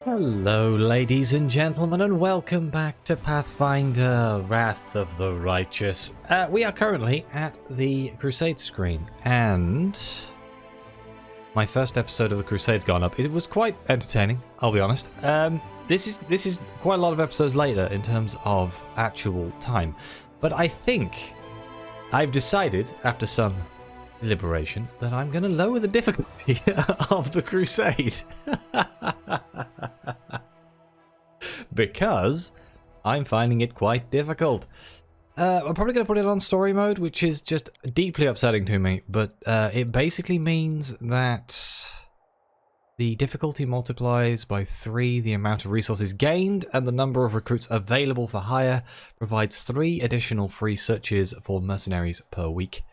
Hello ladies and gentlemen, and welcome back to Pathfinder, Wrath of the Righteous. We are currently at the Crusade screen, and my first episode of the Crusade's gone up. It was quite entertaining, I'll be honest. This is quite a lot of episodes later in terms of actual time, but I think I've decided, after some deliberation, that I'm going to lower the difficulty of the Crusade. Because I'm finding it quite difficult. I'm probably going to put it on story mode, which is just deeply upsetting to me, but it basically means that the difficulty multiplies by 3 the amount of resources gained, and the number of recruits available for hire provides 3 additional free searches for mercenaries per week.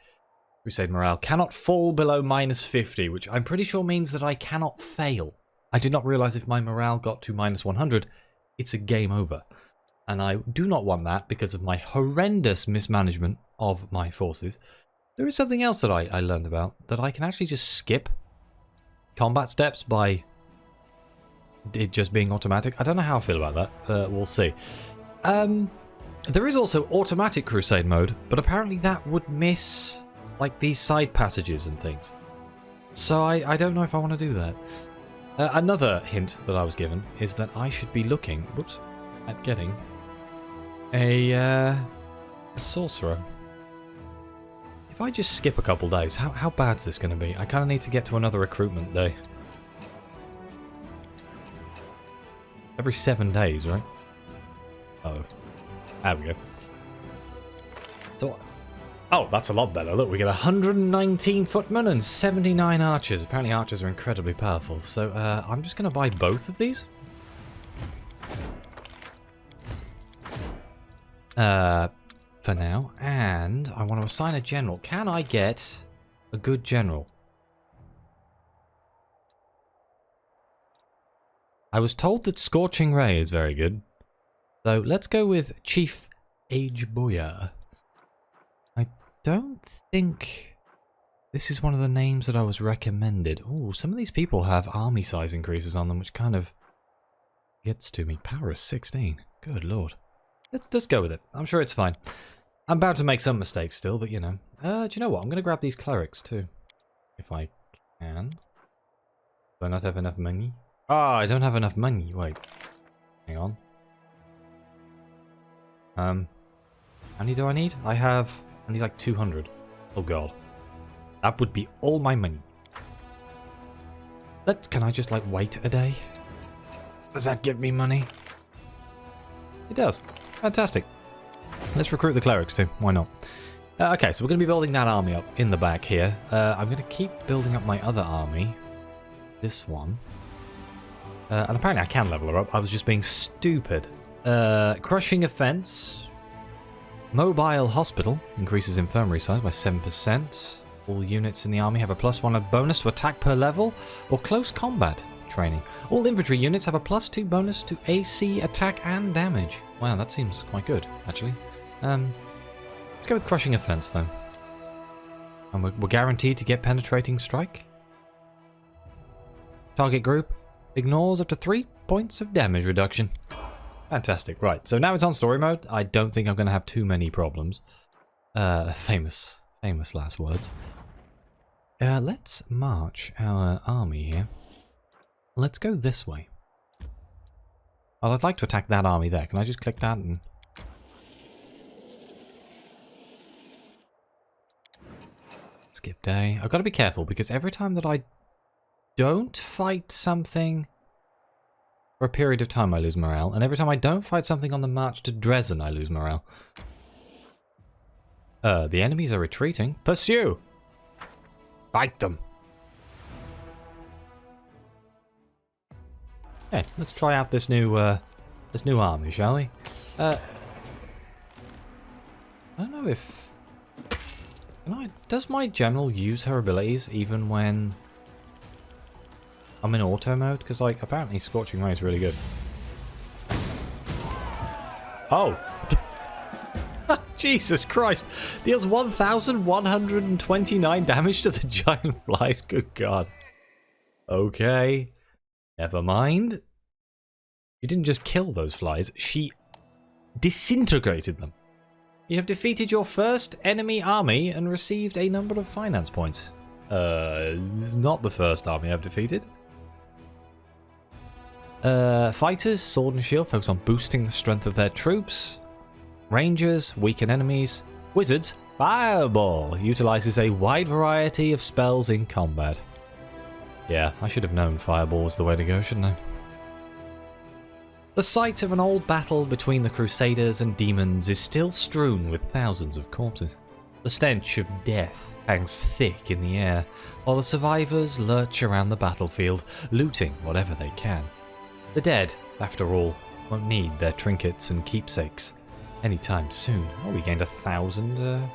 Crusade morale cannot fall below -50, which I'm pretty sure means that I cannot fail. I did not realize if my morale got to -100, it's a game over. And I do not want that because of my horrendous mismanagement of my forces. There is something else that I learned about, that I can actually just skip combat steps by it just being automatic. I don't know how I feel about that. We'll see. There is also automatic Crusade mode, but apparently that would miss like these side passages and things. So I don't know if I want to do that. Another hint that I was given is that I should be looking, at getting a sorcerer. If I just skip a couple days, how bad's this going to be? I kind of need to get to another recruitment day. Every 7 days, right? Oh, there we go. So, oh, that's a lot better. Look, we get 119 footmen and 79 archers. Apparently archers are incredibly powerful. So I'm just going to buy both of these. For now. And I want to assign a general. Can I get a good general? I was told that Scorching Ray is very good. So let's go with Chief Ageboya. Don't think this is one of the names that I was recommended. Oh, some of these people have army size increases on them, which kind of gets to me. Power is 16. Good lord. Let's go with it. I'm sure it's fine. I'm bound to make some mistakes still, but you know. Do you know what? I'm going to grab these clerics too, if I can. Do I not have enough money? Ah, I don't have enough money. Wait. Hang on. How many do I need? I need like 200. Oh god. That would be all my money. Can I just like wait a day? Does that give me money? It does. Fantastic. Let's recruit the clerics too. Why not? Okay, so we're going to be building that army up in the back here. I'm going to keep building up my other army. This one. And apparently I can level her up. I was just being stupid. Crushing Offense. Mobile Hospital increases infirmary size by 7%. All units in the army have a +1 bonus to attack per level or close combat training. All infantry units have a +2 bonus to AC, attack and damage. Wow, that seems quite good, actually. Let's go with Crushing Offense, though. And we're guaranteed to get Penetrating Strike. Target group ignores up to 3 points of damage reduction. Fantastic. Right, so now it's on story mode. I don't think I'm going to have too many problems. Famous last words. Let's march our army here. Let's go this way. Well, I'd like to attack that army there. Can I just click that and... skip day. I've got to be careful because every time that I don't fight something... for a period of time I lose morale, and every time I don't fight something on the march to Dresden I lose morale. The enemies are retreating. Pursue! Fight them! Okay, let's try out this new army, shall we? I don't know if... does my general use her abilities even when... I'm in auto mode? Because, like, apparently Scorching Ray is really good. Oh! Jesus Christ! Deals 1,129 damage to the giant flies. Good God. Okay. Never mind. She didn't just kill those flies, she disintegrated them. You have defeated your first enemy army and received a number of finance points. This is not the first army I've defeated. Fighters, sword and shield, focus on boosting the strength of their troops. Rangers, weaken enemies. Wizards, fireball, utilizes a wide variety of spells in combat. Yeah, I should have known fireball was the way to go, shouldn't I? The site of an old battle between the Crusaders and demons is still strewn with thousands of corpses. The stench of death hangs thick in the air, while the survivors lurch around the battlefield, looting whatever they can. The dead, after all, won't need their trinkets and keepsakes anytime soon. Oh, we gained 1,000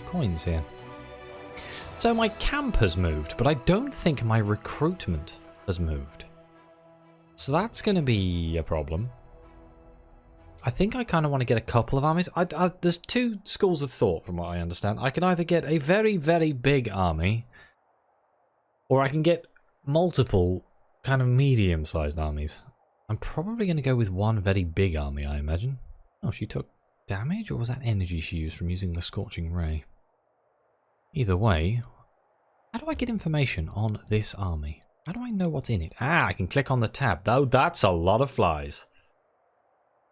coins here. So my camp has moved, but I don't think my recruitment has moved. So that's going to be a problem. I think I kind of want to get a couple of armies. There's two schools of thought from what I understand. I can either get a very, very big army, or I can get multiple kind of medium-sized armies. I'm probably going to go with one very big army, I imagine. Oh, she took damage, or was that energy she used from using the Scorching Ray? Either way, how do I get information on this army? How do I know what's in it? Ah, I can click on the tab. Though that's a lot of flies.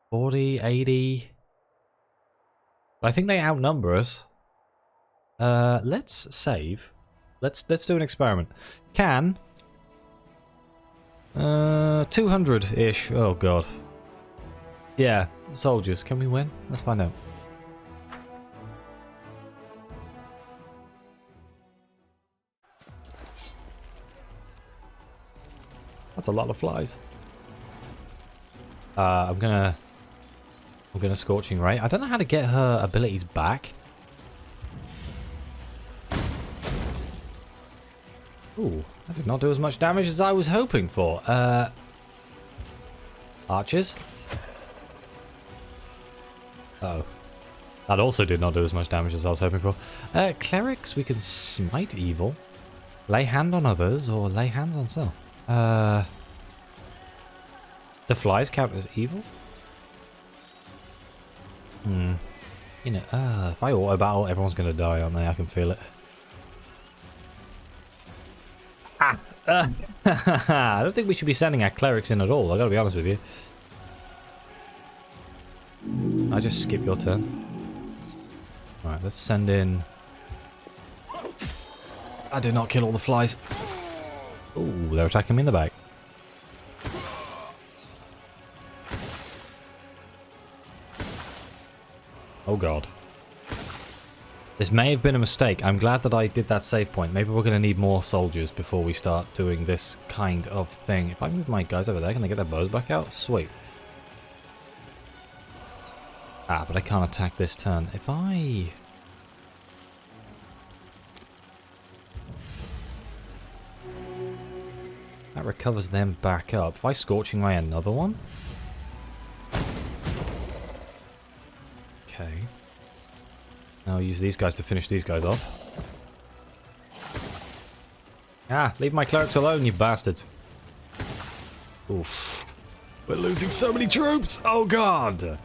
40, 80. I think they outnumber us. Let's save. Let's do an experiment. Can 200-ish. Oh god. Yeah, soldiers. Can we win? Let's find out. That's a lot of flies. I'm gonna Scorching Ray. I don't know how to get her abilities back. Ooh, that did not do as much damage as I was hoping for. Archers. Uh-oh. That also did not do as much damage as I was hoping for. Clerics, we can smite evil. Lay hand on others, or lay hands on self. The flies count as evil? You know, if I auto battle, everyone's gonna die, aren't they? I can feel it. I don't think we should be sending our clerics in at all, I gotta be honest with you. I just skip your turn. Alright, let's send in... I did not kill all the flies. Ooh, they're attacking me in the back. Oh god. This may have been a mistake. I'm glad that I did that save point. Maybe we're going to need more soldiers before we start doing this kind of thing. If I move my guys over there, can they get their bows back out? Sweet. Ah, but I can't attack this turn. If I... That recovers them back up. If I Scorching Ray another one... Okay. Now I'll use these guys to finish these guys off. Ah, leave my clerics alone, you bastards. Oof. We're losing so many troops! Oh god!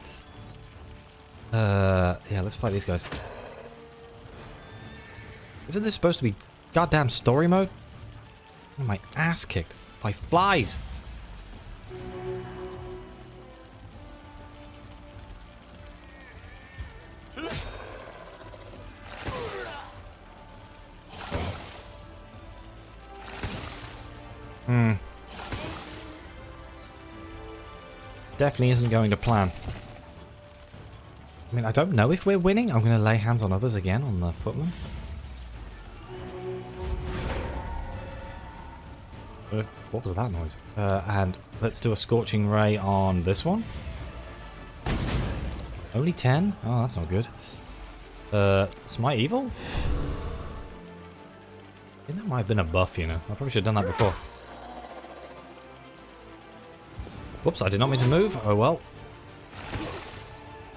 Yeah, let's fight these guys. Isn't this supposed to be goddamn story mode? Oh, my ass kicked by flies! Definitely isn't going to plan. I mean, I don't know if we're winning. I'm going to lay hands on others again on the footman. What was that noise? And let's do a Scorching Ray on this one. Only 10? Oh, that's not good. Smite Evil? I think that might have been a buff, you know. I probably should have done that before. Whoops, I did not mean to move. Oh well.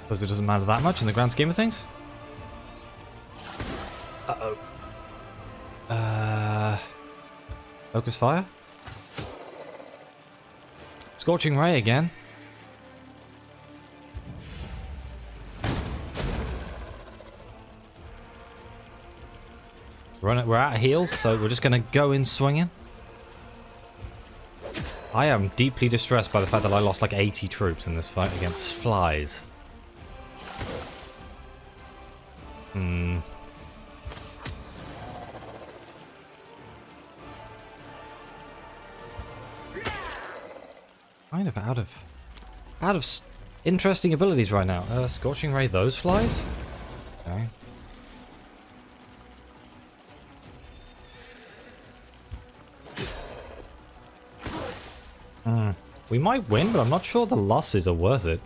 Suppose it doesn't matter that much in the grand scheme of things. Uh-oh. Focus fire? Scorching Ray again. We're out of heals, so we're just going to go in swinging. I am deeply distressed by the fact that I lost like 80 troops in this fight against flies. Kind of out of interesting abilities right now. Scorching Ray those flies? Okay. We might win, but I'm not sure the losses are worth it.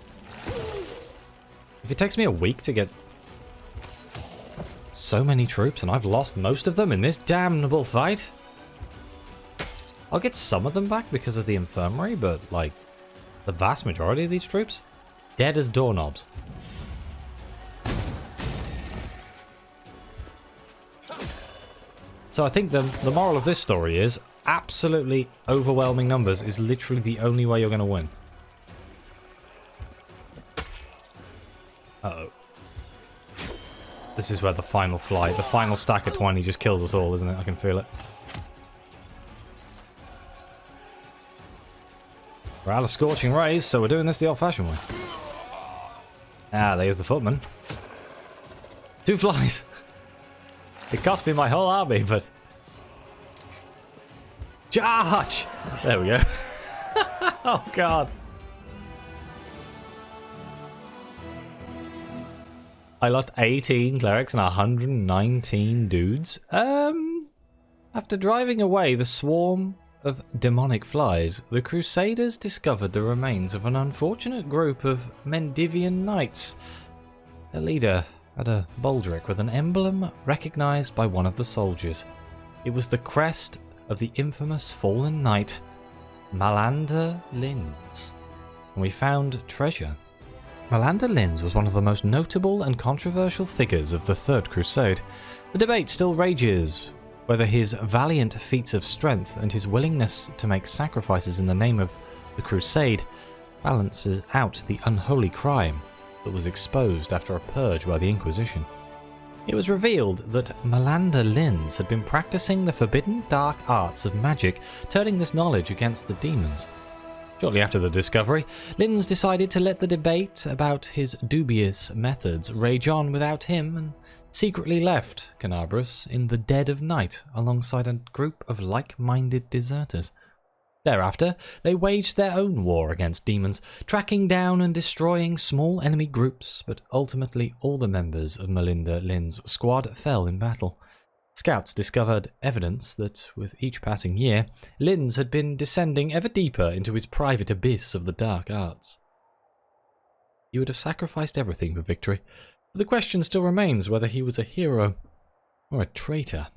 If it takes me a week to get so many troops and I've lost most of them in this damnable fight, I'll get some of them back because of the infirmary, but like the vast majority of these troops, dead as doorknobs. So I think the moral of this story is absolutely overwhelming numbers is literally the only way you're going to win. Uh-oh. This is where the final fly, the final stack of 20 just kills us all, isn't it? I can feel it. We're out of Scorching Rays, so we're doing this the old-fashioned way. Ah, there's the footman. 2 flies. It cost me my whole army, but... Charge! There we go. Oh, God. I lost 18 clerics and 119 dudes. After driving away the swarm of demonic flies, the Crusaders discovered the remains of an unfortunate group of Mendivian knights. Their leader had a baldric with an emblem recognized by one of the soldiers. It was the crest of the infamous fallen knight, Malander Linz. And we found treasure. Malander Linz was one of the most notable and controversial figures of the Third Crusade. The debate still rages whether his valiant feats of strength and his willingness to make sacrifices in the name of the Crusade balances out the unholy crime that was exposed after a purge by the Inquisition. It was revealed that Malander Linz had been practicing the forbidden dark arts of magic, turning this knowledge against the demons. Shortly after the discovery, Linz decided to let the debate about his dubious methods rage on without him and secretly left Canabras in the dead of night alongside a group of like-minded deserters. Thereafter, they waged their own war against demons, tracking down and destroying small enemy groups, but ultimately all the members of Malander Linz's squad fell in battle. Scouts discovered evidence that, with each passing year, Linz had been descending ever deeper into his private abyss of the dark arts. He would have sacrificed everything for victory, but the question still remains whether he was a hero or a traitor.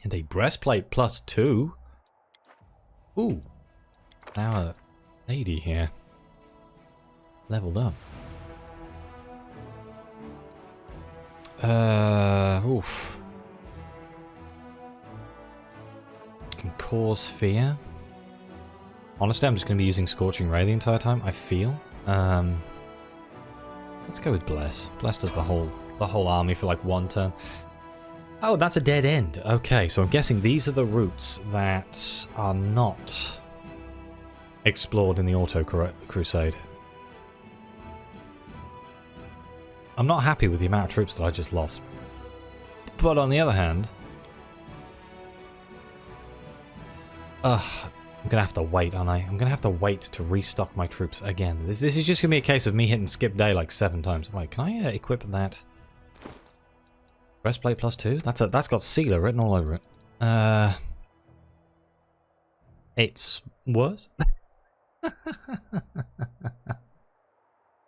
And a breastplate +2? Ooh, now a lady here. Leveled up. Oof. Can cause fear. Honestly, I'm just going to be using Scorching Ray the entire time, I feel. Let's go with Bless. Bless does the whole army for like 1 turn. Oh, that's a dead end. Okay, so I'm guessing these are the routes that are not explored in the Auto Crusade. I'm not happy with the amount of troops that I just lost. But on the other hand... I'm going to have to wait, aren't I? I'm going to have to wait to restock my troops again. This is just going to be a case of me hitting skip day like 7 times. Wait, can I equip that? Breastplate +2? That's got Sealer written all over it. It's worse.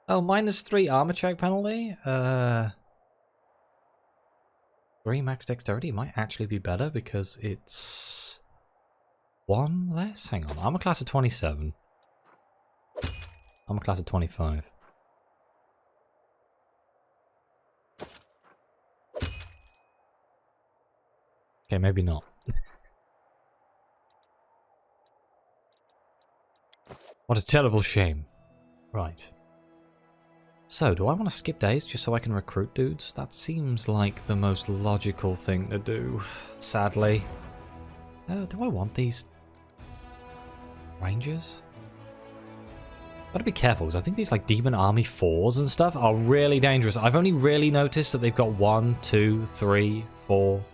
Oh, -3 armor check penalty. 3 max dexterity. It might actually be better because it's 1 less. Hang on, armor class of 27. Armor class of 25. Okay, maybe not. What a terrible shame. Right. So, do I want to skip days just so I can recruit dudes? That seems like the most logical thing to do, sadly. Do I want these rangers? Gotta be careful, because I think these like Demon Army 4s and stuff are really dangerous. I've only really noticed that they've got 1, 2, 3, 4.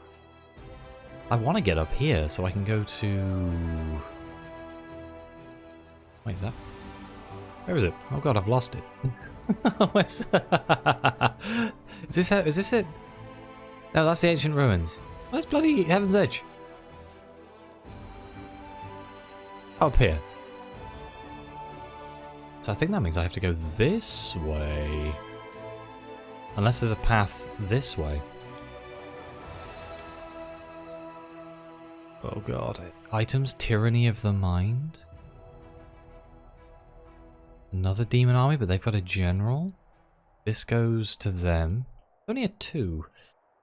I want to get up here so I can go to... Wait, is that... Where is it? Oh god, I've lost it. Where's... Is this it? No, that's the ancient ruins. Where's bloody Heaven's Edge? Up here. So I think that means I have to go this way. Unless there's a path this way. Oh god. Items, Tyranny of the Mind. Another demon army, but they've got a general. This goes to them. Only a 2.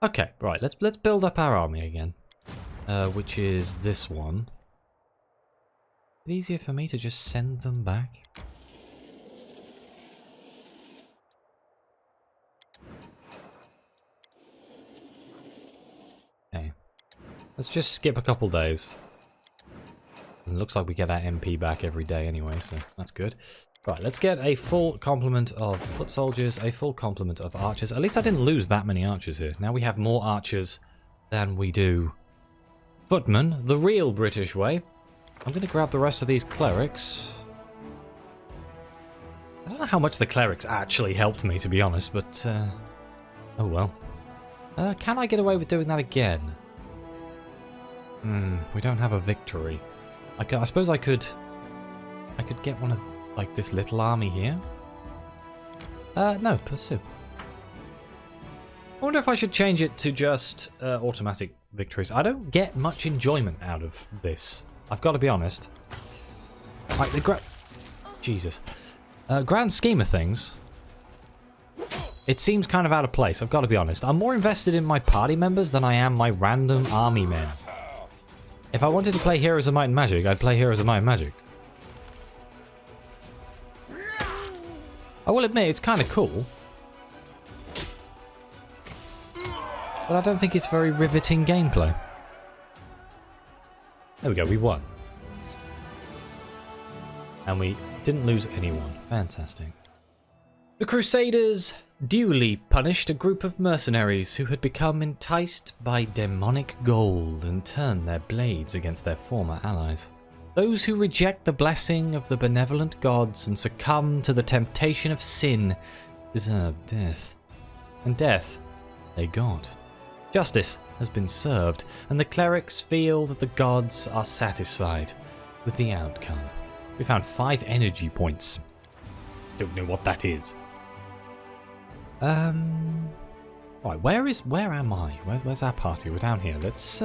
Okay, right, let's build up our army again. Which is this one. Is it easier for me to just send them back? Okay. Let's just skip a couple days. It looks like we get our MP back every day anyway, so that's good. Right, let's get a full complement of foot soldiers, a full complement of archers. At least I didn't lose that many archers here. Now we have more archers than we do footmen, the real British way. I'm going to grab the rest of these clerics. I don't know how much the clerics actually helped me, to be honest, but... oh well. Can I get away with doing that again? We don't have a victory. I suppose I could get one of, like, this little army here. No, pursue. I wonder if I should change it to just automatic victories. I don't get much enjoyment out of this. I've got to be honest. Like, the Jesus. Grand scheme of things, it seems kind of out of place, I've got to be honest. I'm more invested in my party members than I am my random army men. If I wanted to play Heroes of Might and Magic, I'd play Heroes of Might and Magic. I will admit, it's kind of cool. But I don't think it's very riveting gameplay. There we go, we won. And we didn't lose anyone. Fantastic. The Crusaders duly punished a group of mercenaries who had become enticed by demonic gold and turned their blades against their former allies. Those who reject the blessing of the benevolent gods and succumb to the temptation of sin deserve death. And death they got. Justice has been served, and the clerics feel that the gods are satisfied with the outcome. We found 5 energy points. Don't know what that is. Right, where am I? Where's our party? We're down here. Let's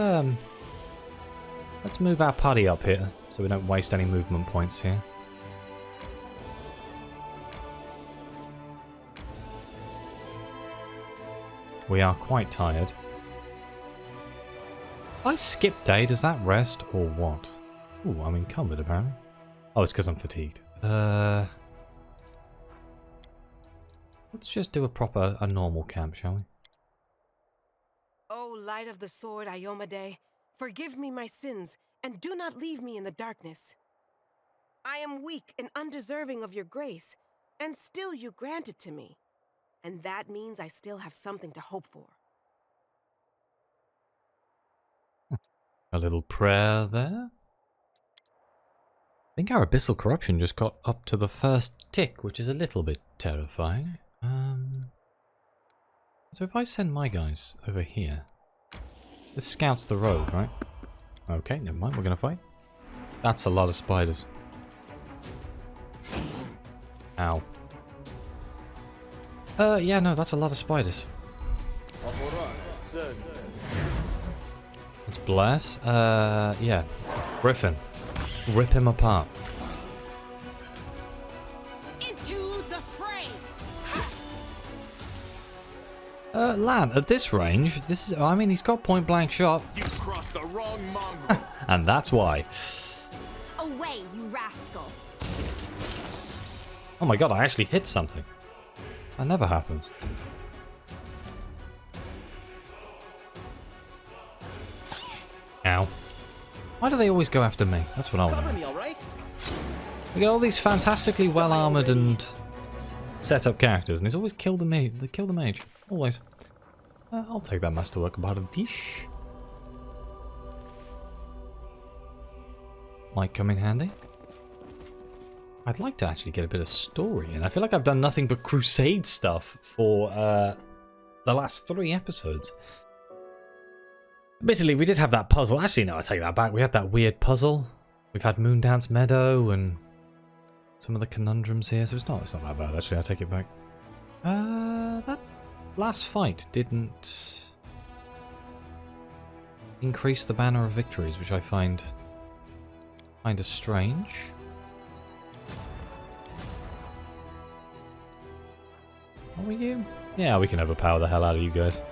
move our party up here so we don't waste any movement points here. We are quite tired. If I skip day, does that rest or what? Ooh, I'm encumbered apparently. Oh, it's because I'm fatigued. Let's just do a normal camp, shall we? O light of the sword, Iomade, forgive me my sins, and do not leave me in the darkness. I am weak and undeserving of your grace, and still you grant it to me. And that means I still have something to hope for. A little prayer there. I think our abyssal corruption just got up to the first tick, which is a little bit terrifying. So if I send my guys over here, this scouts the road, right? Okay, never mind, we're gonna fight. That's a lot of spiders. Ow. Yeah, no, that's a lot of spiders. Let's bless. Yeah. Griffin. Rip him apart. Into the fray! Lan, at this range, this is, I mean, he's got point blank shot. You crossed the wrong mongrel. And that's why. Away, you rascal! Oh my god, I actually hit something. That never happens. Ow. Why do they always go after me? That's what I want to know. We get all these fantastically well-armoured and set-up characters, and it's always kill the mage. They kill the mage. Always. I'll take that masterwork about a dish. Might come in handy. I'd like to actually get a bit of story in. I feel like I've done nothing but crusade stuff for the last 3 episodes. Admittedly, we did have that puzzle. Actually, no, I take that back. We had that weird puzzle. We've had Moondance Meadow and some of the conundrums here, so it's not that bad, actually. I take it back. That last fight didn't increase the banner of victories, which I find kind of strange. Are we you? Yeah, we can overpower the hell out of you guys.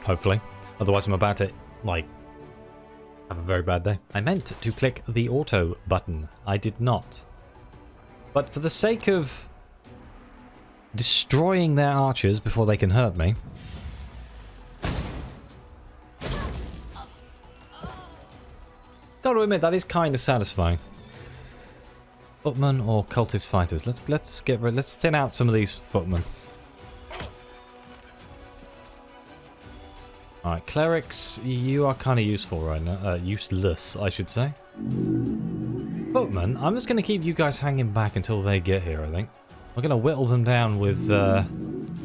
Hopefully. Otherwise I'm about to, like, have a very bad day. I meant to click the auto button. I did not. But for the sake of destroying their archers before they can hurt me, gotta admit, that is kind of satisfying. Footmen or cultist fighters? Let's thin out some of these footmen. Alright, clerics, you are kind of useful right now. Useless, I should say. Footmen, I'm just going to keep you guys hanging back until they get here, I think. We're going to whittle them down with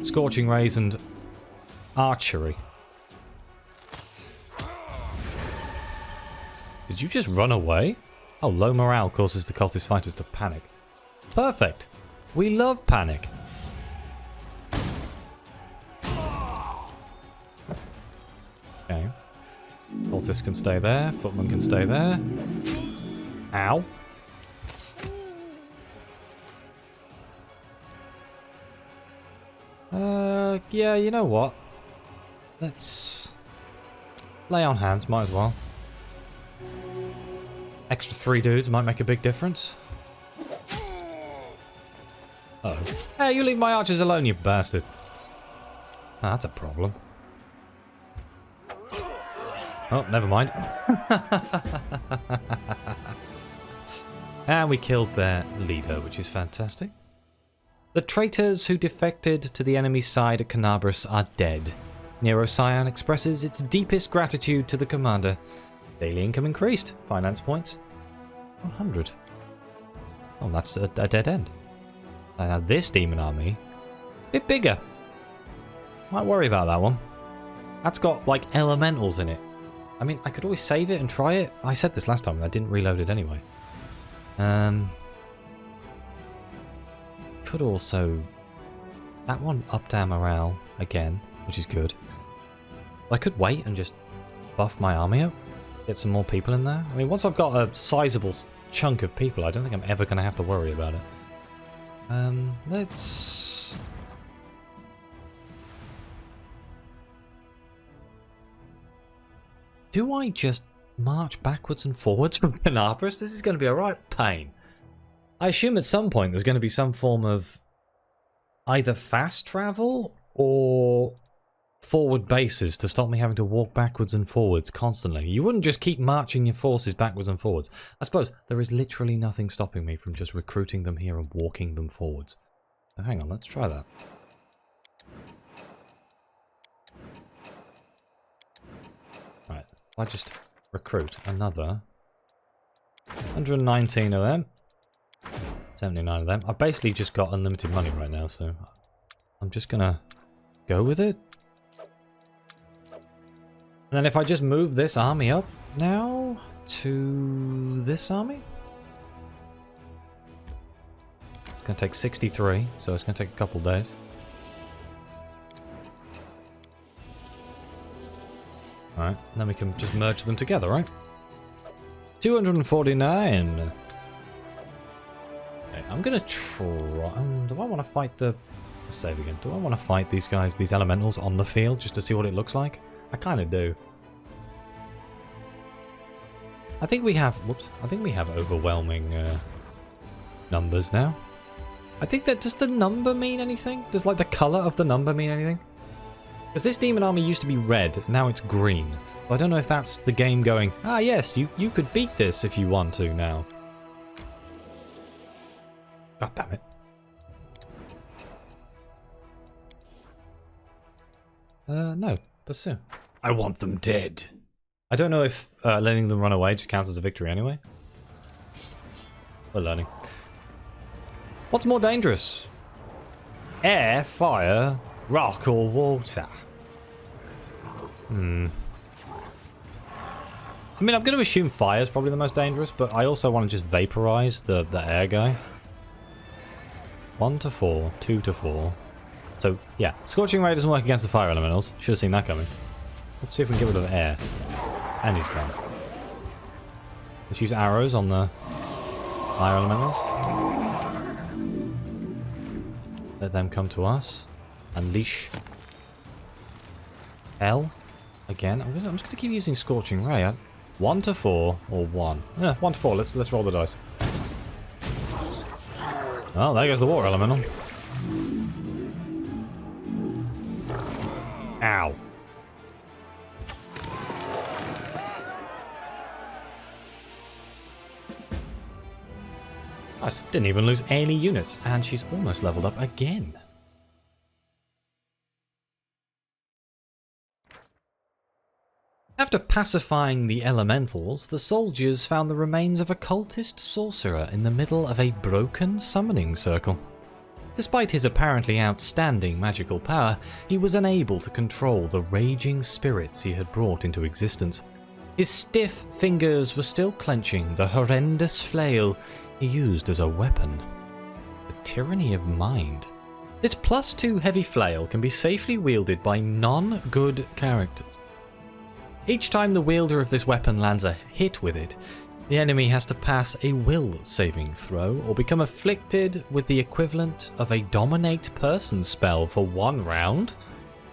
Scorching Rays and Archery. Did you just run away? Oh, low morale causes the cultist fighters to panic. Perfect. We love panic. Okay. Cultists can stay there. Footmen can stay there. Ow. Yeah, you know what? Let's lay on hands, might as well. Extra 3 dudes might make a big difference. Uh oh. Hey, you leave my archers alone, you bastard. Ah, that's a problem. Oh, never mind. And we killed their leader, which is fantastic. The traitors who defected to the enemy's side at Canabras are dead. Nero Cyan expresses its deepest gratitude to the commander. Daily income increased. Finance points 100. Oh, that's a dead end. Now this demon army, a bit bigger. Might worry about that one. That's got like elementals in it. I mean, I could always save it and try it. I said this last time and I didn't reload it anyway. Could also... That one upped our morale again, which is good. I could wait and just buff my army up. Get some more people in there. I mean, once I've got a sizable chunk of people, I don't think I'm ever going to have to worry about it. Let's... Do I just march backwards and forwards from Canabras? This is going to be a right pain. I assume at some point there's going to be some form of either fast travel or forward bases to stop me having to walk backwards and forwards constantly. You wouldn't just keep marching your forces backwards and forwards. I suppose there is literally nothing stopping me from just recruiting them here and walking them forwards. So hang on, let's try that. Right, I just recruit another 119 of them. 79 of them. I've basically just got unlimited money right now, so I'm just gonna go with it. And then if I just move this army up now to this army, it's gonna take 63, so it's gonna take a couple days. Alright, and then we can just merge them together, right? 249. I'm gonna try. Do I want to fight the... Let's save again. Do I want to fight these guys, these elementals, on the field just to see what it looks like? I kind of do. I think we have... Whoops. I think we have overwhelming numbers now. I think that... Does the number mean anything? Does, like, the colour of the number mean anything? Because this demon army used to be red, now it's green. So I don't know if that's the game going, ah yes, you could beat this if you want to now. God damn it. No. Pursue. I want them dead. I don't know if letting them run away just counts as a victory anyway. We're learning. What's more dangerous? Air, fire, rock or water? I mean, I'm going to assume fire is probably the most dangerous, but I also want to just vaporize the air guy. 1 to 4, 2 to 4. So, yeah. Scorching Ray doesn't work against the fire elementals. Should have seen that coming. Let's see if we can get rid of air. And he's gone. Let's use arrows on the fire elementals. Let them come to us. Unleash. Hell. Again. I'm just going to keep using Scorching Ray. 1 to 4 or 1. Yeah, 1 to 4. Let's roll the dice. Oh, there goes the water elemental. Ow. Nice. Didn't even lose any units, and she's almost leveled up again. After pacifying the elementals, the soldiers found the remains of a cultist sorcerer in the middle of a broken summoning circle. Despite his apparently outstanding magical power, he was unable to control the raging spirits he had brought into existence. His stiff fingers were still clenching the horrendous flail he used as a weapon. The tyranny of mind. This +2 heavy flail can be safely wielded by non-good characters. Each time the wielder of this weapon lands a hit with it, the enemy has to pass a will saving throw or become afflicted with the equivalent of a dominate person spell for 1 round.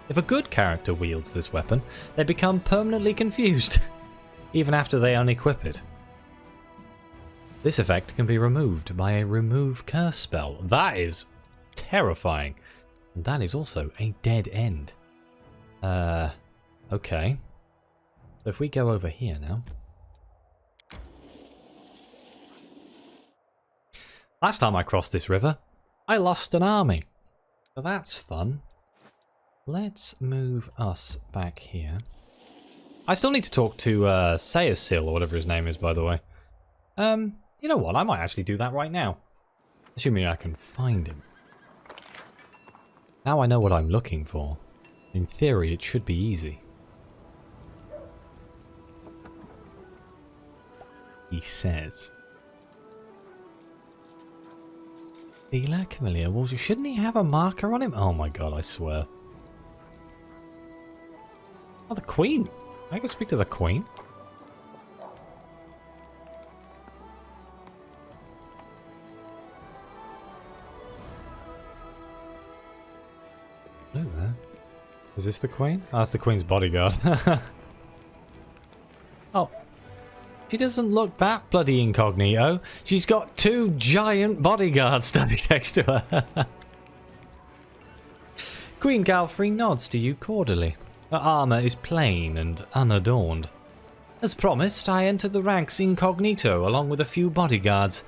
If a good character wields this weapon, they become permanently confused, even after they unequip it. This effect can be removed by a remove curse spell. That is terrifying. And that is also a dead end. Okay. So if we go over here now. Last time I crossed this river, I lost an army. So that's fun. Let's move us back here. I still need to talk to Sosiel or whatever his name is, by the way. You know what? I might actually do that right now. Assuming I can find him. Now I know what I'm looking for. In theory, it should be easy. He says. Dealer, Camellia Walls. Shouldn't he have a marker on him? Oh my god, I swear. Oh, the Queen. I can speak to the Queen. Hello there. Is this the Queen? Oh, that's the Queen's bodyguard. Oh. She doesn't look that bloody incognito. She's got 2 giant bodyguards standing next to her. Queen Galfrey nods to you cordially. Her armour is plain and unadorned. As promised, I entered the ranks incognito along with a few bodyguards.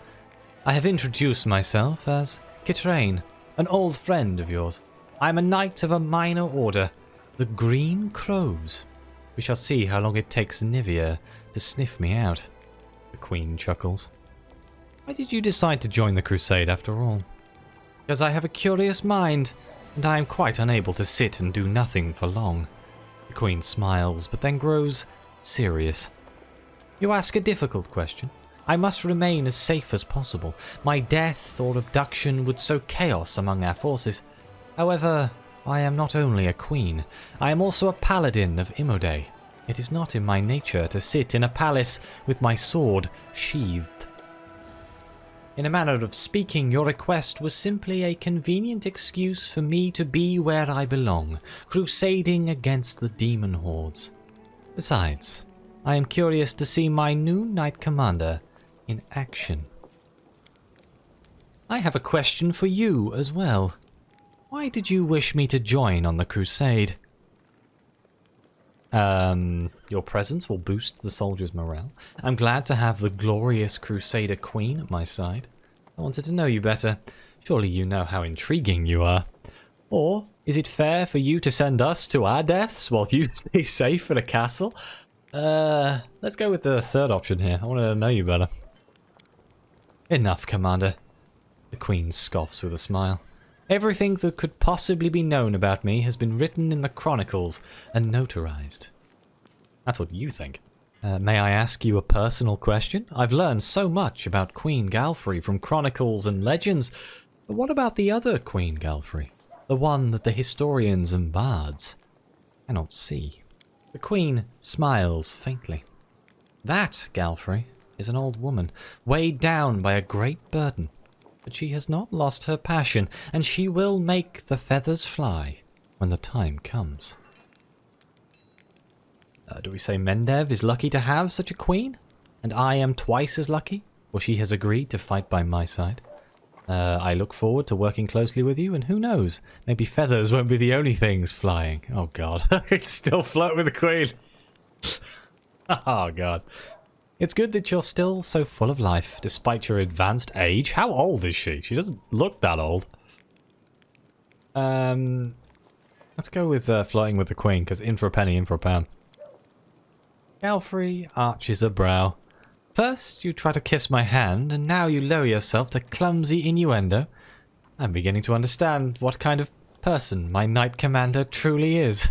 I have introduced myself as Kitrain, an old friend of yours. I am a knight of a minor order, the Green Crows. We shall see how long it takes Nivea to sniff me out. The Queen chuckles. Why did you decide to join the crusade after all? Because I have a curious mind, and I am quite unable to sit and do nothing for long. The Queen smiles, but then grows serious. You ask a difficult question. I must remain as safe as possible. My death or abduction would sow chaos among our forces. However, I am not only a queen, I am also a paladin of Imode. It is not in my nature to sit in a palace with my sword sheathed. In a manner of speaking, your request was simply a convenient excuse for me to be where I belong, crusading against the demon hordes. Besides, I am curious to see my new Knight Commander in action. I have a question for you as well. Why did you wish me to join on the crusade? Your presence will boost the soldiers' morale. I'm glad to have the glorious Crusader Queen at my side. I wanted to know you better. Surely you know how intriguing you are. Or, is it fair for you to send us to our deaths while you stay safe in a castle? Let's go with the third option here. I want to know you better. Enough, Commander. The Queen scoffs with a smile. Everything that could possibly be known about me has been written in the chronicles and notarized. That's what you think. May I ask you a personal question? I've learned so much about Queen Galfrey from chronicles and legends, but what about the other Queen Galfrey? The one that the historians and bards cannot see. The Queen smiles faintly. That Galfrey is an old woman, weighed down by a great burden. But she has not lost her passion, and she will make the feathers fly when the time comes. Do we say Mendev is lucky to have such a queen? And I am twice as lucky, for she has agreed to fight by my side. I look forward to working closely with you, and who knows, maybe feathers won't be the only things flying. Oh god, it's still float with the queen. Oh god. It's good that you're still so full of life, despite your advanced age. How old is she? She doesn't look that old. Let's go with floating with the queen, because in for a penny, in for a pound. Galfrey arches a brow. First, you try to kiss my hand, and now you lower yourself to clumsy innuendo. I'm beginning to understand what kind of person my Knight Commander truly is.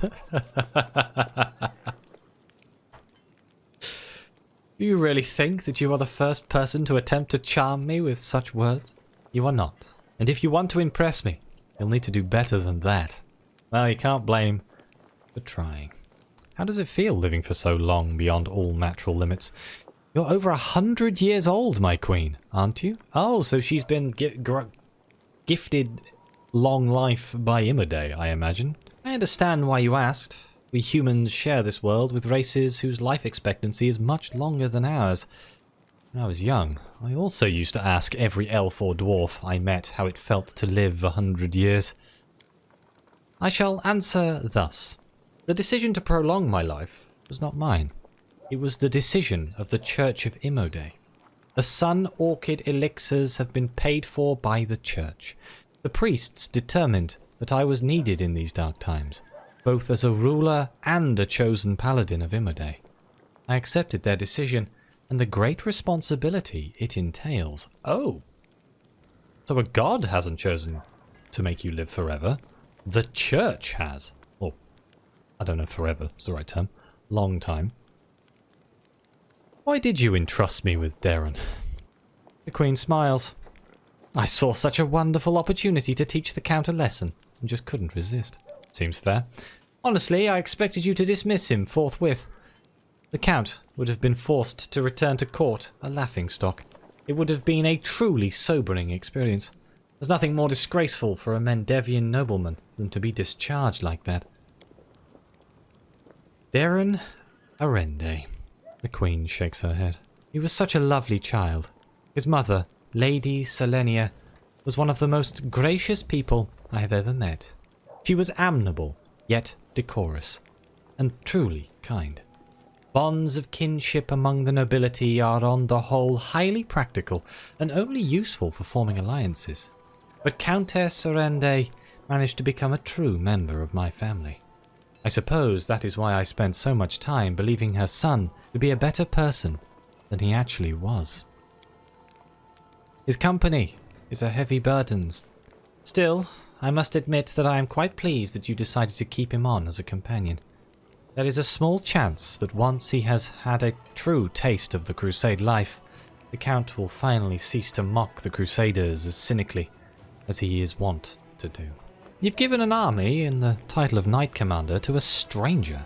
Do you really think that you are the first person to attempt to charm me with such words? You are not. And if you want to impress me, you'll need to do better than that. Well, you can't blame for trying. How does it feel living for so long beyond all natural limits? You're over 100 years old, my queen, aren't you? Oh, so she's been gifted long life by Imode, I imagine. I understand why you asked. We humans share this world with races whose life expectancy is much longer than ours. When I was young, I also used to ask every elf or dwarf I met how it felt to live 100 years. I shall answer thus. The decision to prolong my life was not mine. It was the decision of the Church of Imode. The Sun Orchid elixirs have been paid for by the Church. The priests determined that I was needed in these dark times, both as a ruler and a chosen paladin of Imode. I accepted their decision and the great responsibility it entails. Oh. So a god hasn't chosen to make you live forever. The Church has. Or, I don't know if forever is the right term. Long time. Why did you entrust me with Darren? The Queen smiles. I saw such a wonderful opportunity to teach the Count a lesson and just couldn't resist. Seems fair. Honestly, I expected you to dismiss him forthwith. The Count would have been forced to return to court, a laughingstock. It would have been a truly sobering experience. There's nothing more disgraceful for a Mendevian nobleman than to be discharged like that. Darren Arende. The Queen shakes her head. He was such a lovely child. His mother, Lady Selenia, was one of the most gracious people I have ever met. She was amiable, yet decorous, and truly kind. Bonds of kinship among the nobility are on the whole highly practical and only useful for forming alliances. But Countess Arende managed to become a true member of my family. I suppose that is why I spent so much time believing her son to be a better person than he actually was. His company is a heavy burden. Still, I must admit that I am quite pleased that you decided to keep him on as a companion. There is a small chance that once he has had a true taste of the Crusade life, the Count will finally cease to mock the Crusaders as cynically as he is wont to do. You've given an army and the title of Knight Commander to a stranger.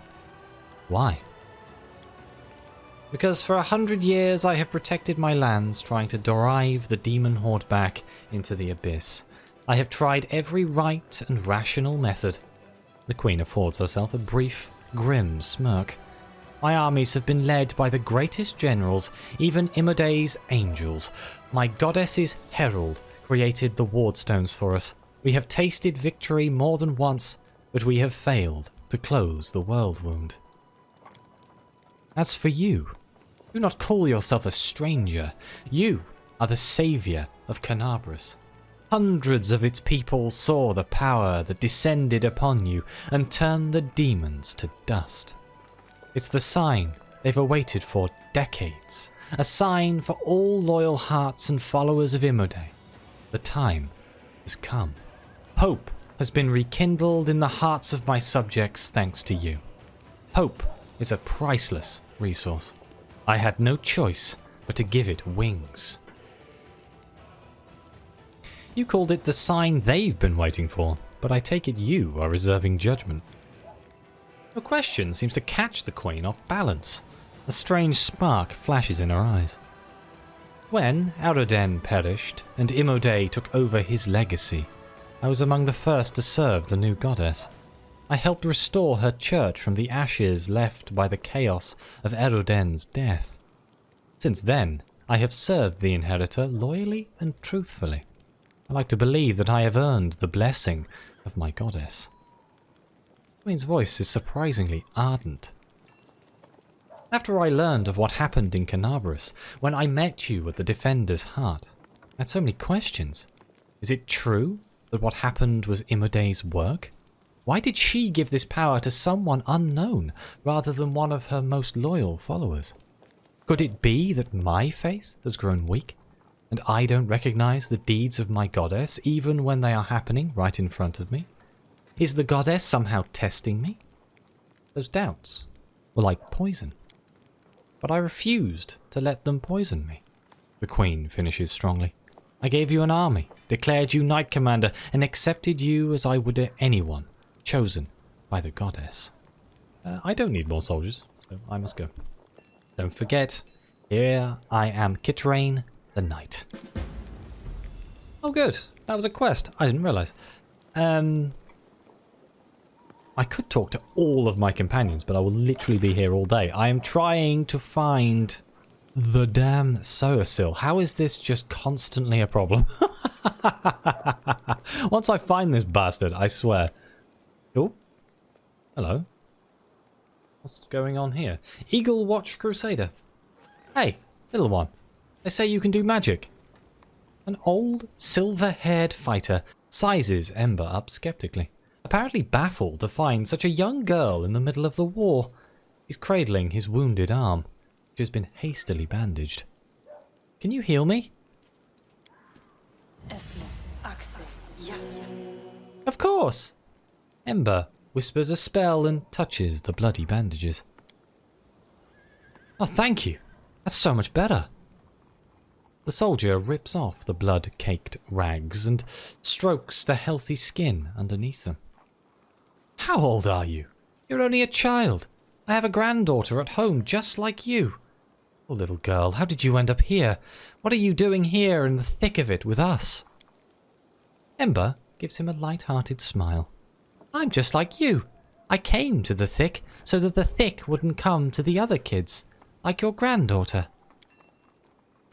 Why? Because for 100 years I have protected my lands, trying to drive the demon horde back into the abyss. I have tried every right and rational method. The Queen affords herself a brief, grim smirk. My armies have been led by the greatest generals, even Imoday's angels. My goddess's herald created the wardstones for us. We have tasted victory more than once, but we have failed to close the world wound. As for you, do not call yourself a stranger. You are the saviour of Canabras. Hundreds of its people saw the power that descended upon you and turned the demons to dust. It's the sign they've awaited for decades. A sign for all loyal hearts and followers of Imoday. The time has come. Hope has been rekindled in the hearts of my subjects thanks to you. Hope is a priceless resource. I had no choice but to give it wings. You called it the sign they've been waiting for, but I take it you are reserving judgment. Your question seems to catch the Queen off balance. A strange spark flashes in her eyes. When Aroden perished and Imoday took over his legacy, I was among the first to serve the new goddess. I helped restore her church from the ashes left by the chaos of Eroden's death. Since then, I have served the inheritor loyally and truthfully. I like to believe that I have earned the blessing of my goddess. The Queen's voice is surprisingly ardent. After I learned of what happened in Canabras, when I met you at the Defender's Heart, I had so many questions. Is it true that what happened was Imoday's work? Why did she give this power to someone unknown rather than one of her most loyal followers? Could it be that my faith has grown weak, and I don't recognize the deeds of my goddess even when they are happening right in front of me? Is the goddess somehow testing me? Those doubts were like poison. But I refused to let them poison me. The Queen finishes strongly. I gave you an army, declared you Knight Commander, and accepted you as I would anyone chosen by the goddess. I don't need more soldiers, so I must go. Don't forget, here I am Kitrain the Knight. Oh good, that was a quest. I didn't realise. I could talk to all of my companions, but I will literally be here all day. I am trying to find the damn Sosiel. How is this just constantly a problem? Once I find this bastard, I swear. Oh, hello. What's going on here? Eagle Watch Crusader. Hey, little one. They say you can do magic. An old, silver-haired fighter sizes Ember up skeptically. Apparently baffled to find such a young girl in the middle of the war. He's cradling his wounded arm, which has been hastily bandaged. Can you heal me? Of course! Ember whispers a spell and touches the bloody bandages. Oh, thank you. That's so much better. The soldier rips off the blood-caked rags and strokes the healthy skin underneath them. How old are you? You're only a child. I have a granddaughter at home just like you. Oh, little girl, how did you end up here? What are you doing here in the thick of it with us? Ember gives him a light-hearted smile. I'm just like you. I came to the thick so that the thick wouldn't come to the other kids, like your granddaughter.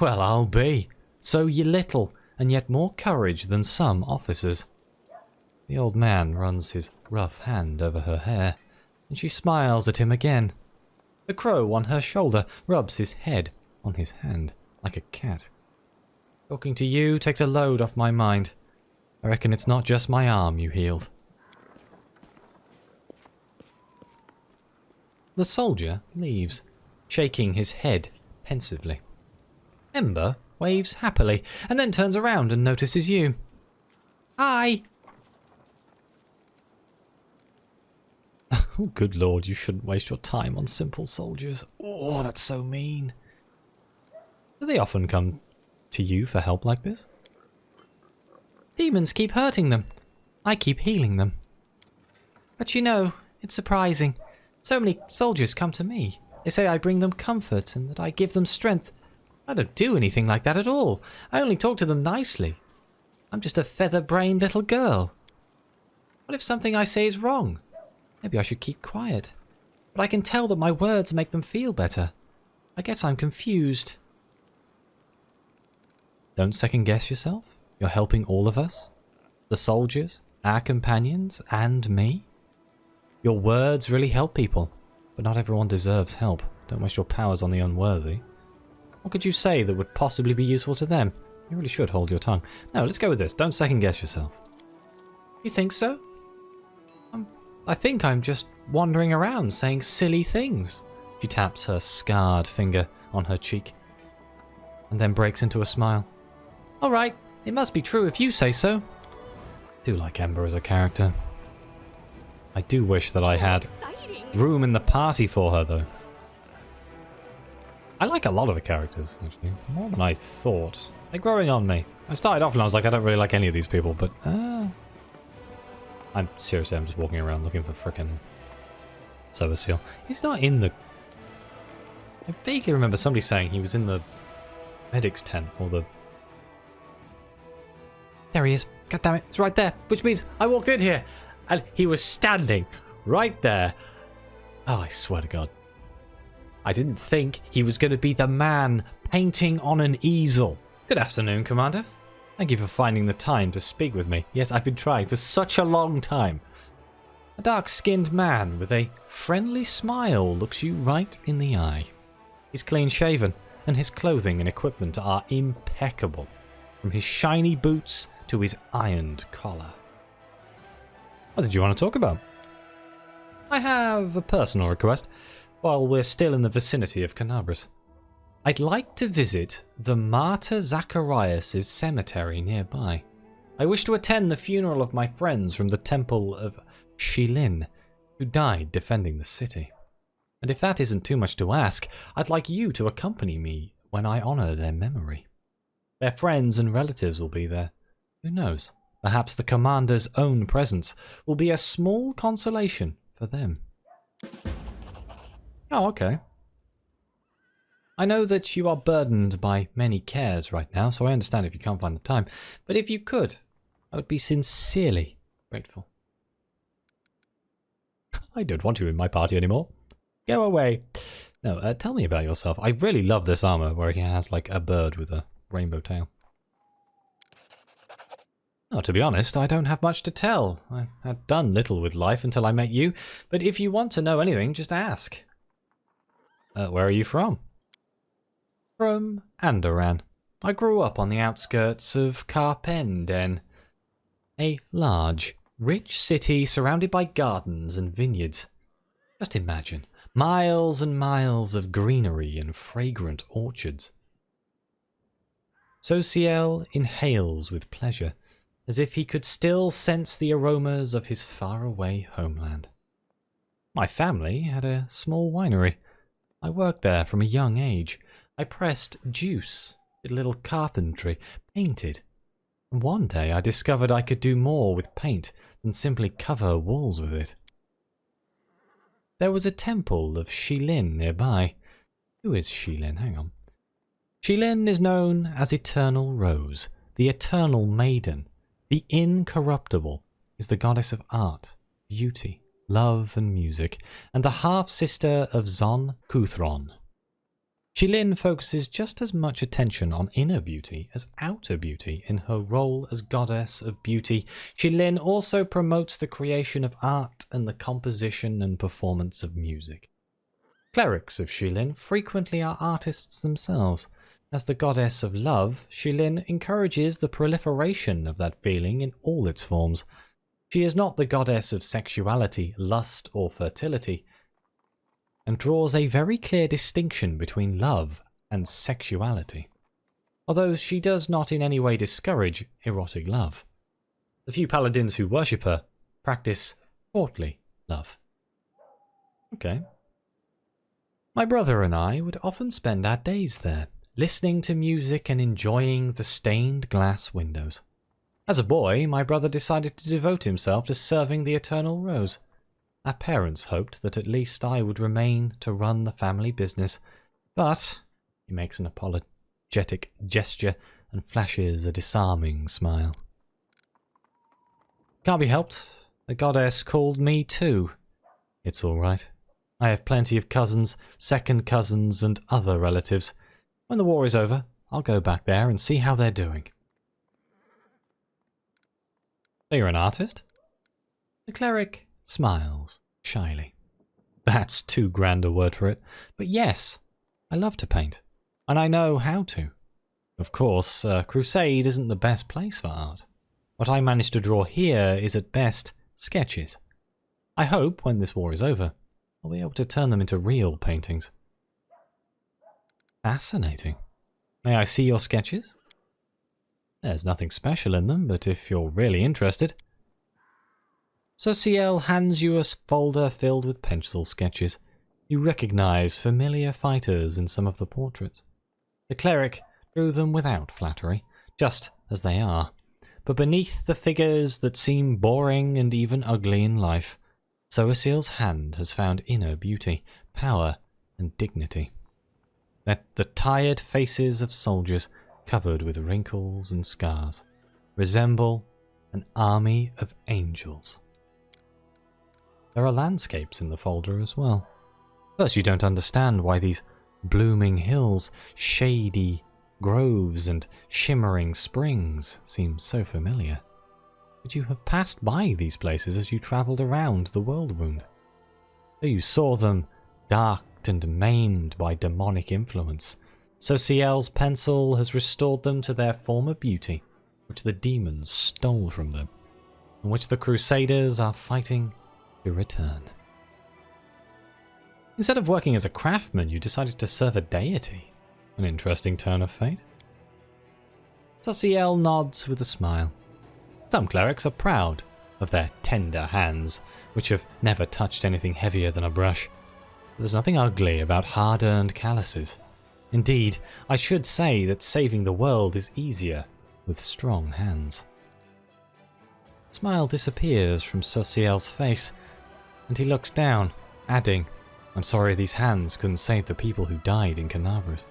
Well, I'll be. So ye little, and yet more courage than some officers. The old man runs his rough hand over her hair, and she smiles at him again. The crow on her shoulder rubs his head on his hand, like a cat. Talking to you takes a load off my mind. I reckon it's not just my arm you healed. The soldier leaves, shaking his head pensively. Ember waves happily, and then turns around and notices you. Hi! Oh, good lord, you shouldn't waste your time on simple soldiers. Oh, that's so mean. Do they often come to you for help like this? Demons keep hurting them. I keep healing them. But you know, it's surprising. So many soldiers come to me. They say I bring them comfort and that I give them strength. I don't do anything like that at all. I only talk to them nicely. I'm just a feather-brained little girl. What if something I say is wrong? Maybe I should keep quiet. But I can tell that my words make them feel better. I guess I'm confused. Don't second guess yourself. You're helping all of us. The soldiers, our companions, and me. Your words really help people, but not everyone deserves help. Don't waste your powers on the unworthy. What could you say that would possibly be useful to them? You really should hold your tongue. No, let's go with this. Don't second guess yourself. You think so? I think I'm just wandering around saying silly things. She taps her scarred finger on her cheek and then breaks into a smile. All right, it must be true if you say so. I do like Ember as a character. I do wish that I had room in the party for her, though. I like a lot of the characters, actually. More than I thought. They're growing on me. I started off and I was like, I don't really like any of these people, but... I'm just walking around looking for frickin' Sosiel. He's not in the... I vaguely remember somebody saying he was in the medic's tent, or the... There he is. God damn it, it's right there. Which means I walked in here, and he was standing right there. Oh, I swear to God. I didn't think he was going to be the man painting on an easel. Good afternoon, Commander. Thank you for finding the time to speak with me. Yes, I've been trying for such a long time. A dark-skinned man with a friendly smile looks you right in the eye. He's clean-shaven, and his clothing and equipment are impeccable, from his shiny boots to his ironed collar. What did you want to talk about? I have a personal request, while we're still in the vicinity of Canabras. I'd like to visit the Martyr Zacharias' cemetery nearby. I wish to attend the funeral of my friends from the Temple of Shilin, who died defending the city. And if that isn't too much to ask, I'd like you to accompany me when I honour their memory. Their friends and relatives will be there. Who knows? Perhaps the commander's own presence will be a small consolation for them. Oh, okay. I know that you are burdened by many cares right now, so I understand if you can't find the time. But if you could, I would be sincerely grateful. I don't want you in my party anymore. Go away. No, tell me about yourself. I really love this armor where he has like a bird with a rainbow tail. Oh, to be honest, I don't have much to tell. I had done little with life until I met you, but if you want to know anything, just ask. Where are you from? From Andoran. I grew up on the outskirts of Carpenden, a large, rich city surrounded by gardens and vineyards. Just imagine, miles and miles of greenery and fragrant orchards. Sosiel inhales with pleasure, as if he could still sense the aromas of his faraway homeland. My family had a small winery. I worked there from a young age. I pressed juice, did a little carpentry, painted. And one day I discovered I could do more with paint than simply cover walls with it. There was a temple of Shilin nearby. Who is Shilin? Hang on. Shilin is known as Eternal Rose, the Eternal Maiden. The Incorruptible is the goddess of art, beauty, love and music, and the half-sister of Zon Kuthron. Shilin focuses just as much attention on inner beauty as outer beauty in her role as goddess of beauty. Shilin also promotes the creation of art and the composition and performance of music. Clerics of Shilin frequently are artists themselves. As the goddess of love, Shilin encourages the proliferation of that feeling in all its forms. She is not the goddess of sexuality, lust, or fertility, and draws a very clear distinction between love and sexuality, although she does not in any way discourage erotic love. The few paladins who worship her practice courtly love. Okay. My brother and I would often spend our days there, listening to music and enjoying the stained glass windows. As a boy, my brother decided to devote himself to serving the Eternal Rose. Our parents hoped that at least I would remain to run the family business, but he makes an apologetic gesture and flashes a disarming smile. Can't be helped. The goddess called me too. It's all right. I have plenty of cousins, second cousins, and other relatives. When the war is over, I'll go back there and see how they're doing. So you're an artist? The cleric smiles shyly. That's too grand a word for it, but yes, I love to paint, and I know how to. Of course, Crusade isn't the best place for art. What I managed to draw here is at best sketches. I hope when this war is over, I'll be able to turn them into real paintings. Fascinating. May I see your sketches? There's nothing special in them, but if you're really interested. Sosiel hands you a folder filled with pencil sketches. You recognize familiar fighters in some of the portraits. The cleric drew them without flattery, just as they are. But beneath the figures that seem boring and even ugly in life, Sosiel's hand has found inner beauty, power, and dignity. The tired faces of soldiers, covered with wrinkles and scars, resemble an army of angels. There are landscapes in the folder as well. First, you don't understand why these blooming hills, shady groves, and shimmering springs seem so familiar. But you have passed by these places as you travelled around the world wound. Though you saw them darked and maimed by demonic influence, Sosiel's pencil has restored them to their former beauty, which the demons stole from them, and which the Crusaders are fighting to return. Instead of working as a craftsman, you decided to serve a deity. An interesting turn of fate. Sosiel nods with a smile. Some clerics are proud of their tender hands, which have never touched anything heavier than a brush. But there's nothing ugly about hard-earned calluses. Indeed, I should say that saving the world is easier with strong hands. The smile disappears from Sosiel's face, and he looks down, adding, "I'm sorry these hands couldn't save the people who died in Canabras."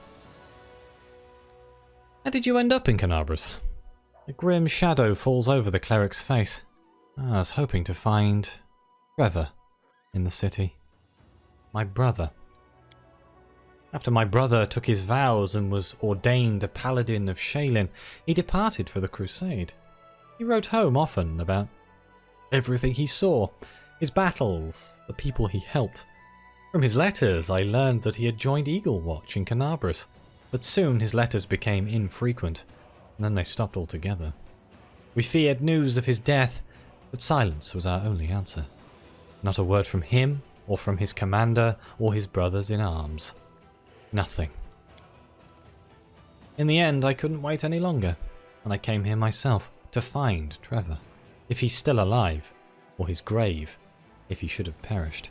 How did you end up in Canabras? A grim shadow falls over the cleric's face. I was hoping to find Trevor in the city. My brother. After my brother took his vows and was ordained a paladin of Shaylin, he departed for the crusade. He wrote home often about everything he saw, his battles, the people he helped. From his letters, I learned that he had joined Eagle Watch in Canabras, but soon his letters became infrequent, and then they stopped altogether. We feared news of his death, but silence was our only answer. Not a word from him, or from his commander, or his brothers in arms. Nothing. In the end, I couldn't wait any longer, and I came here myself to find Trevor, if he's still alive, or his grave, if he should have perished.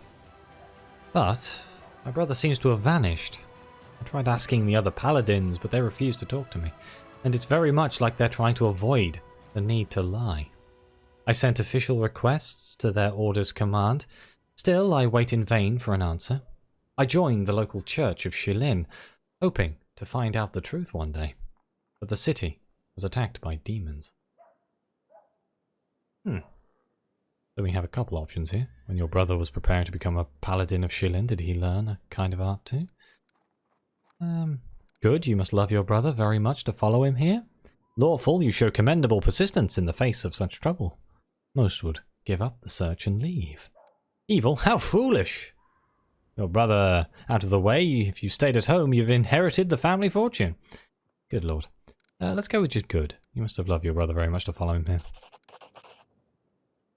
But my brother seems to have vanished. I tried asking the other paladins, but they refused to talk to me, and it's very much like they're trying to avoid the need to lie. I sent official requests to their orders command. Still, I wait in vain for an answer. I joined the local church of Shilin, hoping to find out the truth one day, but the city was attacked by demons. So we have a couple options here. When your brother was preparing to become a paladin of Shilin, did he learn a kind of art too? Good, you must love your brother very much to follow him here. Lawful, you show commendable persistence in the face of such trouble. Most would give up the search and leave. Evil, how foolish! Your brother out of the way, if you stayed at home, you've inherited the family fortune. Good lord. Let's go with just good. You must have loved your brother very much to follow him here.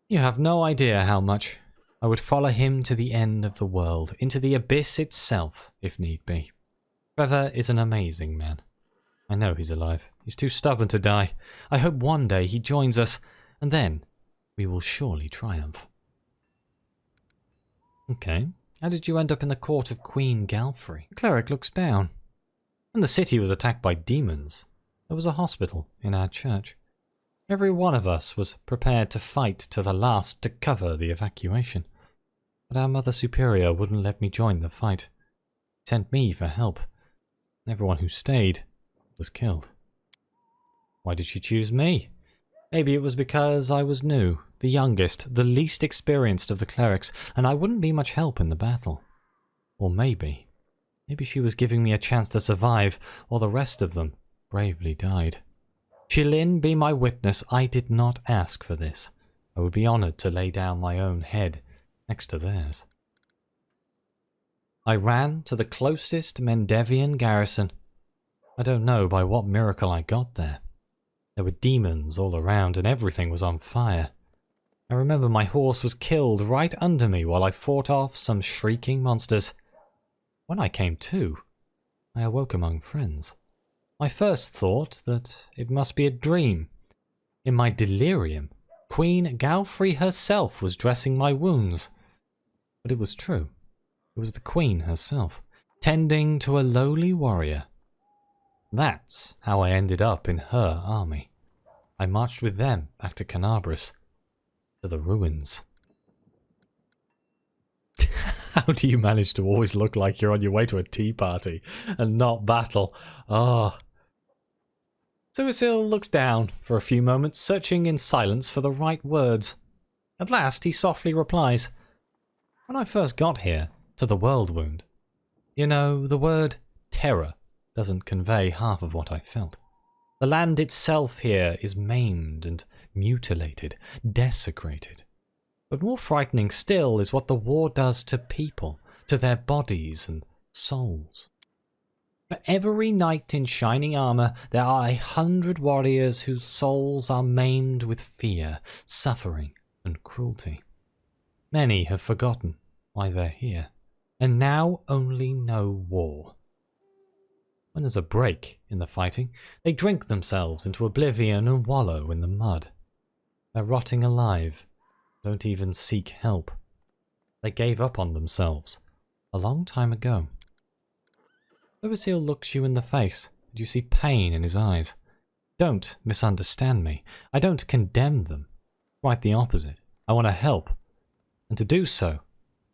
You have no idea how much. I would follow him to the end of the world, into the abyss itself, if need be. Trevor is an amazing man. I know he's alive. He's too stubborn to die. I hope one day he joins us, and then we will surely triumph. Okay. How did you end up in the court of Queen Galfrey? The cleric looks down. When the city was attacked by demons, there was a hospital in our church. Every one of us was prepared to fight to the last to cover the evacuation. But our Mother Superior wouldn't let me join the fight. She sent me for help. And everyone who stayed was killed. Why did she choose me? Maybe it was because I was new, the youngest, the least experienced of the clerics, and I wouldn't be much help in the battle. Or maybe she was giving me a chance to survive, while the rest of them bravely died. Shilin be my witness, I did not ask for this. I would be honoured to lay down my own head next to theirs. I ran to the closest Mendevian garrison. I don't know by what miracle I got there. There were demons all around and everything was on fire. I remember my horse was killed right under me while I fought off some shrieking monsters. When I came to, I awoke among friends. My first thought that it must be a dream. In my delirium, Queen Galfrey herself was dressing my wounds. But it was true. It was the Queen herself, tending to a lowly warrior. That's how I ended up in her army. I marched with them back to Canabris, to the ruins. How do you manage to always look like you're on your way to a tea party and not battle? Oh. Sosiel looks down for a few moments, searching in silence for the right words. At last he softly replies, "When I first got here, to the World Wound, you know, the word terror doesn't convey half of what I felt. The land itself here is maimed and mutilated, desecrated. But more frightening still is what the war does to people, to their bodies and souls. For every knight in shining armour, there are 100 warriors whose souls are maimed with fear, suffering, and cruelty. Many have forgotten why they're here, and now only know war. When there's a break in the fighting, they drink themselves into oblivion and wallow in the mud. They're rotting alive, don't even seek help. They gave up on themselves a long time ago." Sosiel looks you in the face, and you see pain in his eyes. Don't misunderstand me. I don't condemn them. Quite the opposite. I want to help. And to do so,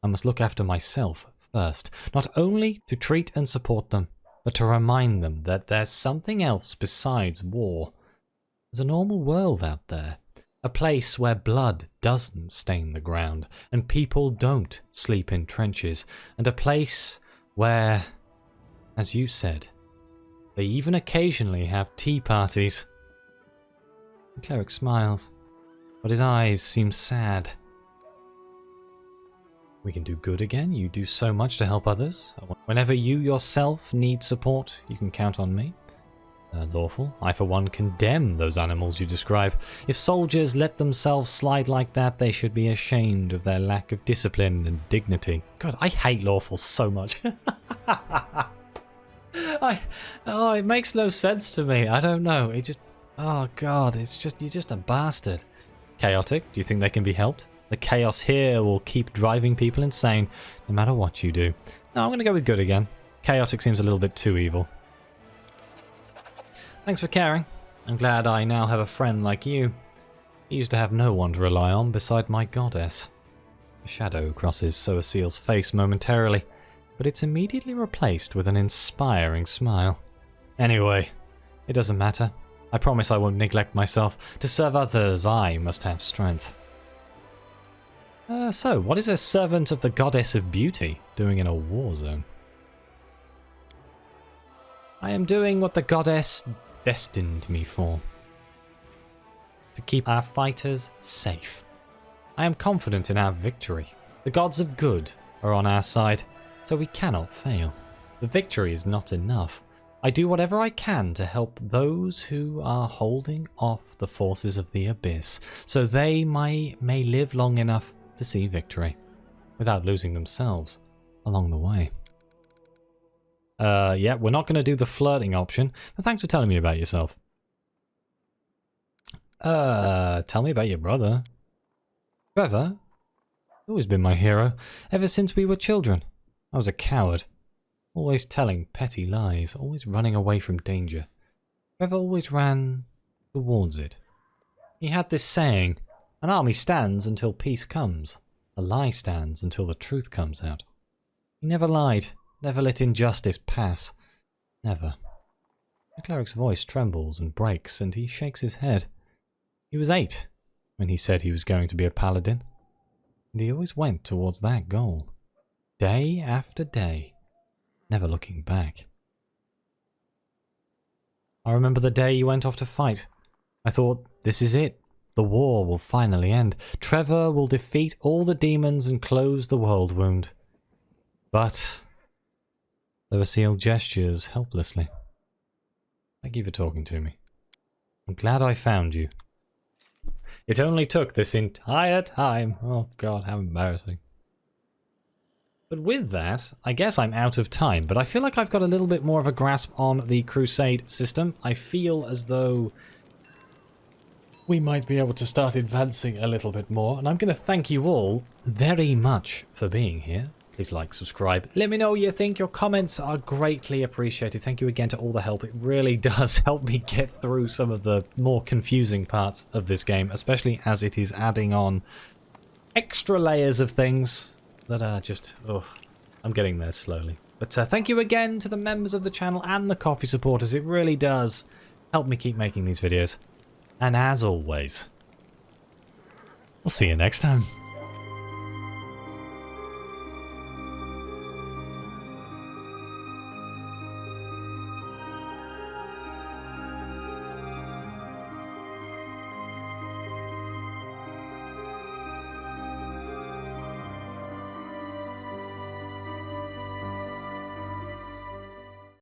I must look after myself first. Not only to treat and support them, but to remind them that there's something else besides war. There's a normal world out there. A place where blood doesn't stain the ground, and people don't sleep in trenches. And a place where, as you said, they even occasionally have tea parties. The cleric smiles, but his eyes seem sad. "We can do good again. You do so much to help others. Whenever you yourself need support, you can count on me. Lawful, I for one condemn those animals you describe. If soldiers let themselves slide like that, they should be ashamed of their lack of discipline and dignity." God, I hate Lawful so much. It makes no sense to me. I don't know. It just, oh God, it's just, you're just a bastard. Chaotic, do you think they can be helped? The chaos here will keep driving people insane, no matter what you do. No, I'm going to go with good again. Chaotic seems a little bit too evil. Thanks for caring. I'm glad I now have a friend like you. I used to have no one to rely on beside my goddess. A shadow crosses Sosiel's face momentarily, but it's immediately replaced with an inspiring smile. Anyway, it doesn't matter. I promise I won't neglect myself. To serve others, I must have strength. So, what is a servant of the goddess of beauty doing in a war zone? I am doing what the goddess destined me for. To keep our fighters safe. I am confident in our victory. The gods of good are on our side, so we cannot fail. The victory is not enough. I do whatever I can to help those who are holding off the forces of the abyss, so they may live long enough to see victory, without losing themselves along the way. Yeah, we're not going to do the flirting option, but thanks for telling me about yourself. Tell me about your brother. Trevor? Always been my hero, ever since we were children. I was a coward, always telling petty lies, always running away from danger. Trevor always ran towards it. He had this saying, an army stands until peace comes. A lie stands until the truth comes out. He never lied, never let injustice pass. Never. The cleric's voice trembles and breaks, and he shakes his head. He was 8 when he said he was going to be a paladin, and he always went towards that goal. Day after day, never looking back. I remember the day you went off to fight. I thought, this is it. The war will finally end. Trevor will defeat all the demons and close the world wound. But Sosiel gestures helplessly. Thank you for talking to me. I'm glad I found you. It only took this entire time. Oh god, how embarrassing. But with that, I guess I'm out of time, but I feel like I've got a little bit more of a grasp on the crusade system. I feel as though we might be able to start advancing a little bit more, and I'm going to thank you all very much for being here. Please like, subscribe, let me know what you think. Your comments are greatly appreciated. Thank you again to all the help. It really does help me get through some of the more confusing parts of this game, especially as it is adding on extra layers of things that are just, oh, I'm getting there slowly. But thank you again to the members of the channel and the coffee supporters. It really does help me keep making these videos. And as always, we'll see you next time.